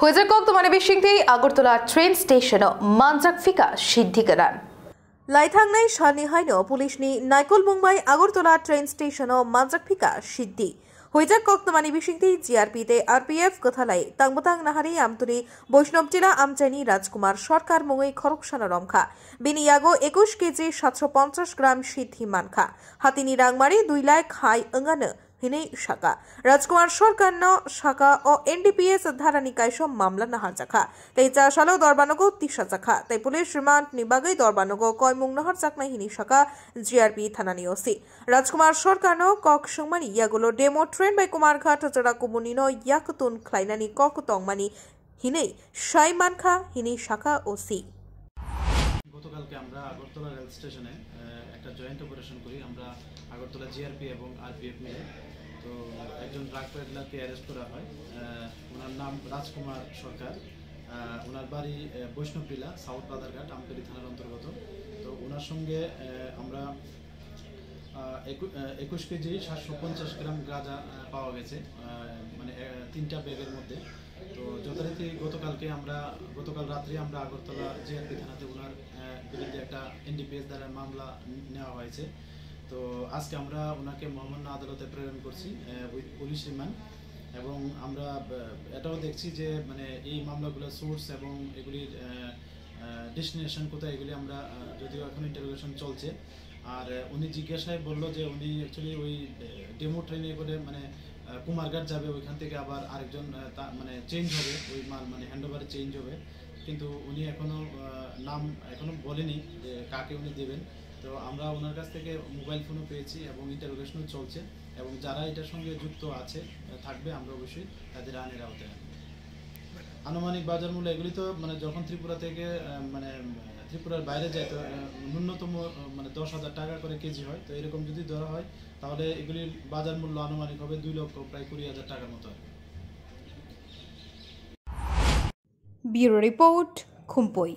Huijakok tumani bishingti Agartala train station manjak fika siddhikaran. লাইথাংনাই সানি হাইনো পুলিশনি নাইকল মুম্বাই আগরতলা ট্রেন স্টেশন মানজাক ফিকা সিদ্ধি হুইজাক কক্তমানি বিশিংতি জিআরপিতে আরপিএফ কথালাই তাংবতাং নাহারি আমতুরি বৈষ্ণব জেলা আমচাইনি রাজকুমার সরকার মুঙই খরকসানা রমখা বিনিয়াগো 21 কেজি 750 গ্রাম সিদ্ধি মানখা হাতিনি রাংমারি 2 লাখ হাই अंगानो हिने शाखा राजकुमार सरकार न शाखा और एनडीपीएस धारानी कायसो मामला नहार जाखा तै चाशालो दरबानगो तिशा जाखा तै पुलिस रिमांड निबागै दरबानगो कयमुंग नहार जाखना हिनी शाखा जीआरपी थानानी ओसी राजकुमार सरकार न कक संगमानी यागुलो डेमो ट्रेन बाय कुमारघाट जरा कुमुनी न याकतुन ख्लाइनानी कक तंगमानी हिने शाइमानखा हिनी शाखा ओसी গতকালকে আমরা আগরতলা রেল স্টেশনে একটা জয়েন্ট অপারেশন করি আমরা আগরতলা জিআরপি এবং আরপিএফ মিলে তো একজন ড্রাগ পেডলারকে অ্যারেস্ট করা হয় ওনার নাম রাজকুমার সরকার ওনার বাড়ি বৈষ্ণবটিলা সাউথ বাজারঘাট আমতলী থানার অন্তর্গত তো ওনার সঙ্গে আমরা 21 কেজি 750 গ্রাম গাঁজা পাওয়া গেছে মানে 3টা ব্যাগের মধ্যে তো যথারীতি গতকাল রাত্রে আমরা আগরতলা জিআরপি থানাতে ওনার বিরুদ্ধে একটা এনডিপিএস দ্বারা মামলা নেওয়া হয়েছে তো আজকে আমরা ওনাকে মহামান্য আদালতে প্রেরণ করছি উইথ পুলিশ রিমান্ড এবং আমরা এটাও দেখছি যে মানে এই মামলাগুলোর সোর্স এবং এগুলির ডেস্টিনেশন কোথায় এগুলি আমরা যদিও এখন ইন্টারোগেশন চলছে আর উনি জিজ্ঞাসায় বললো যে উনি অ্যাকচুয়ালি ওই ডেমো ট্রেনে করে মানে কুমারঘাট যাবে ওইখান থেকে আবার আরেকজন মানে চেঞ্জ হবে ওই মাল মানে হ্যান্ডওভারে চেঞ্জ হবে কিন্তু উনি এখনো বলেনি যে কাকে উনি দেবেন তো আমরা ওনার কাছ থেকে মোবাইল ফোনও পেয়েছি এবং ইন্টারোগেশনও চলছে এবং যারা এটার সঙ্গে যুক্ত থাকবে আমরা অবশ্যই তাদের আইনের আওতায় আনুমানিক বাজার মূল্য এগুলি তো মানে যখন ত্রিপুরা থেকে মানে ত্রিপুরার বাইরে যায় তো ন্যূনতম মানে 10,000 টাকা করে কেজি হয় তো এরকম যদি ধরা হয় তাহলে এগুলির বাজার মূল্য আনুমানিক হবে 2 লক্ষ প্রায় 20,000 টাকার মতো। Bureau report খুমপই।